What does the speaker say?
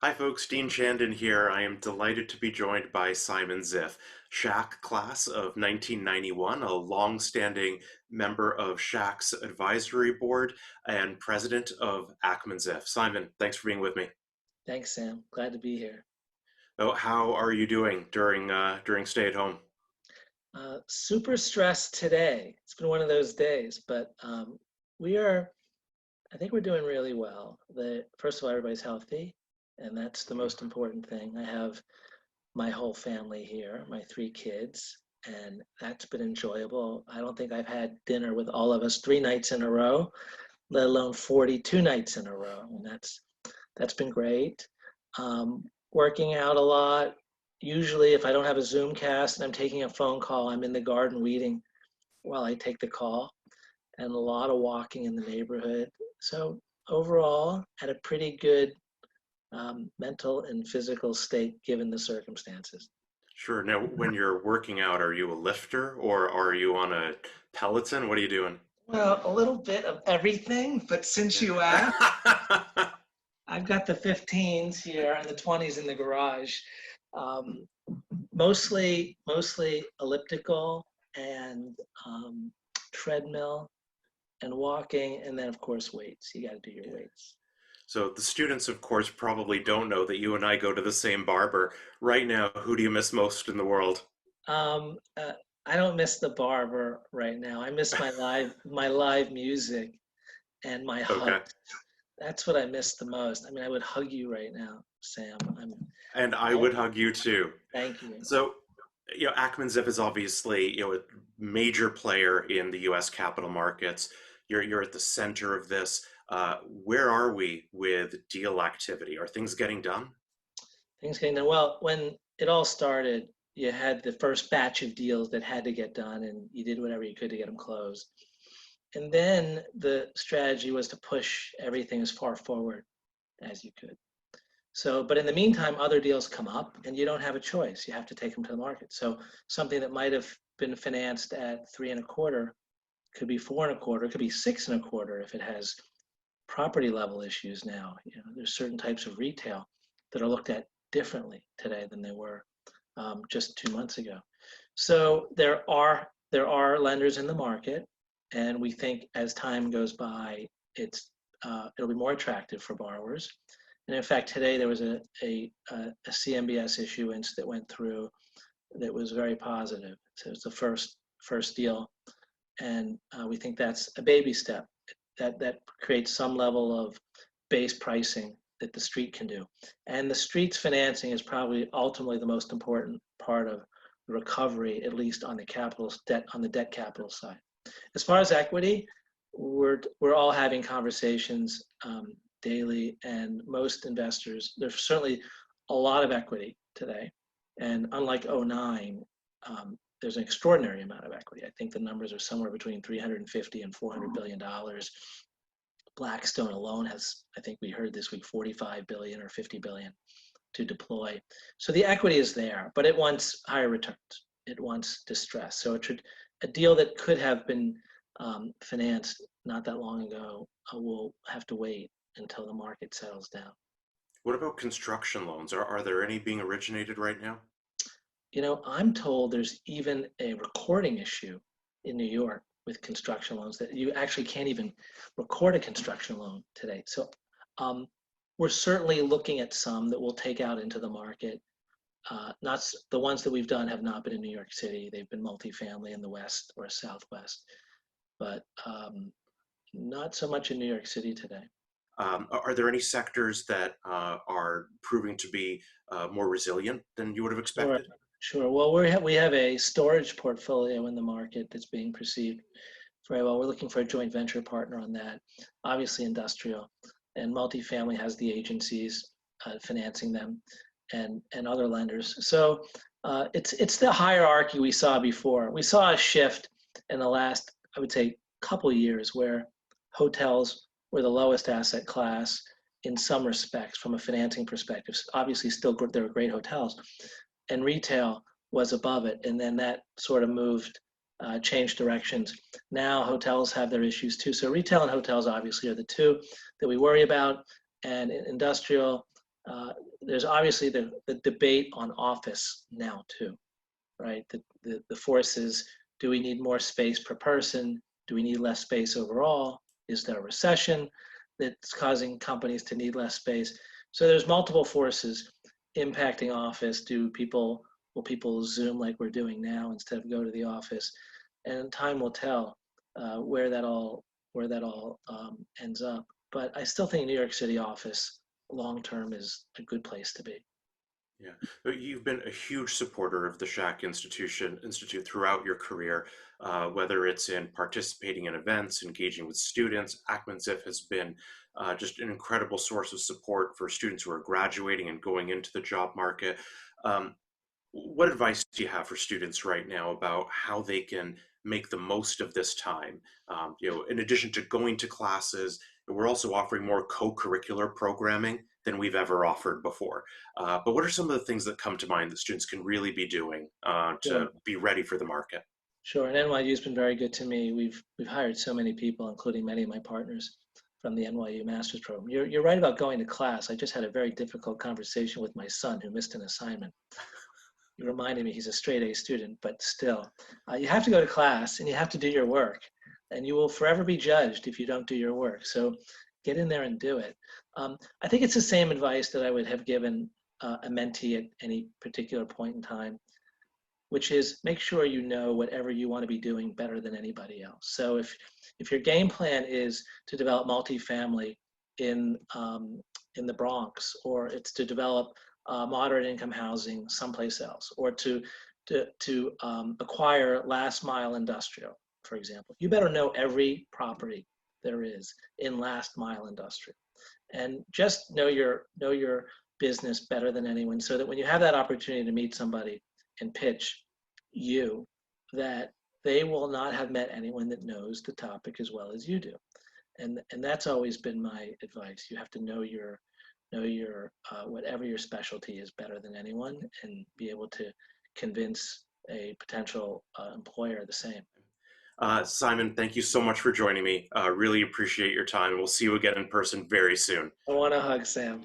Hi folks, Dean Chandan here. I am delighted to be joined by Ackman-Ziff, Schack Class of 1991, a long-standing member of Schack's advisory board and president of Ackman-Ziff. Simon, thanks for being with me. Thanks, Sam. Glad to be here. Oh, how are you doing during stay at home? Super stressed today. It's been one of those days, but we are, I think we're doing really well. First of all, everybody's healthy, and that's the most important thing. I have my whole family here, my three kids, and that's been enjoyable. I don't think I've had dinner with all of us 3 nights in a row, let alone 42 nights in a row, and that's been great. Working out a lot. Usually, if I don't have a Zoom cast and I'm taking a phone call, I'm in the garden weeding while I take the call, and a lot of walking in the neighborhood. So overall, at a pretty good mental and physical state given the circumstances. Sure. Now, when you're working out, are you a lifter or are you on a Peloton? What are you doing? Well, a little bit of everything, but since you asked, Yeah. I've got the 15s here and the 20s in the garage. Um, mostly elliptical and treadmill and walking, and then of course weights. You got to do your weights. So the students, of course, probably don't know that you and I go to the same barber. Right now, who do you miss most in the world? Um, uh, I don't miss the barber right now. I miss my live music and my Okay. hugs. That's what I miss the most. I mean, I would hug you right now, Sam. And I I would hug you too. thank you. So, Ackman-Ziff is obviously, a major player in the U.S. capital markets. You're at the center of this. Where are we with deal activity? Are things getting done? Things getting done. Well, when it all started, you had the first batch of deals that had to get done, and you did whatever you could to get them closed. And then the strategy was to push everything as far forward as you could. So, but in the meantime, other deals come up and you don't have a choice. You have to take them to the market. So something that might have been financed at 3.25 could be 4.25, it could be 6.25 if it has property level issues now. There's certain types of retail that are looked at differently today than they were just 2 months ago. So there are lenders in the market, and we think as time goes by, it'll be more attractive for borrowers. And in fact, today there was a CMBS issuance that went through that was very positive. So it's the first deal, and we think that's a baby step. That creates some level of base pricing that the street can do. And the street's financing is probably ultimately the most important part of the recovery, at least on the debt capital side. As far as equity, we're all having conversations daily, and most investors, there's certainly a lot of equity today. And unlike '09, there's an extraordinary amount of equity. I think the numbers are somewhere between 350 and $400 billion. Blackstone alone has, I think we heard this week, 45 billion or 50 billion to deploy. So the equity is there, but it wants higher returns. It wants distress. So a deal that could have been financed not that long ago will have to wait until the market settles down. What about construction loans? Are there any being originated right now? I'm told there's even a recording issue in New York with construction loans that you actually can't even record a construction loan today. So we're certainly looking at some that we'll take out into the market. Not the ones that we've done have not been in New York City. They've been multifamily in the West or Southwest, but not so much in New York City today. Are there any sectors that are proving to be more resilient than you would have Sure, expected? sure. Well, we have a storage portfolio in the market that's being perceived very well. We're looking for a joint venture partner on that. Obviously, industrial and multifamily has the agencies financing them, and other lenders. So it's the hierarchy we saw before. We saw a shift in the last, I would say, couple years where hotels were the lowest asset class in some respects from a financing perspective. Obviously, still they're great hotels, and retail was above it, and then that sort of changed directions. Now hotels have their issues too. So retail and hotels obviously are the two that we worry about, and industrial There's obviously the debate on office now too, right? The forces, do we need more space per person? Do we need less space overall? Is there a recession that's causing companies to need less space? So there's multiple forces impacting office. Will people Zoom like we're doing now instead of go to the office? And time will tell where that all ends up. But I still think New York City office long term is a good place to be. Yeah, but you've been a huge supporter of the Schack Institute throughout your career, whether it's in participating in events, engaging with students. Ackman-Ziff has been just an incredible source of support for students who are graduating and going into the job market. Um, what advice do you have for students right now about how they can make the most of this time? In addition to going to classes, we're also offering more co-curricular programming than we've ever offered before. But what are some of the things that come to mind that students can really be doing Sure. to be ready for the market? Sure, and NYU's been very good to me. We've hired so many people, including many of my partners from the NYU master's program. You're right about going to class. I just had a very difficult conversation with my son who missed an assignment. You reminded me he's a straight A student, but still, you have to go to class and you have to do your work, and you will forever be judged if you don't do your work. So get in there and do it. I think it's the same advice that I would have given a mentee at any particular point in time, which is make sure you know whatever you want to be doing better than anybody else. So if your game plan is to develop multifamily in in the Bronx, or it's to develop moderate income housing someplace else, or to acquire last mile industrial, for example, you better know every property there is in last mile industrial, and just know your business better than anyone, so that when you have that opportunity to meet somebody and pitch you, that they will not have met anyone that knows the topic as well as you do. And that's always been my advice. You have to know your whatever your specialty is better than anyone, and be able to convince a potential employer the same. Simon, thank you so much for joining me. Really appreciate your time. We'll see you again in person very soon. I want to hug Sam.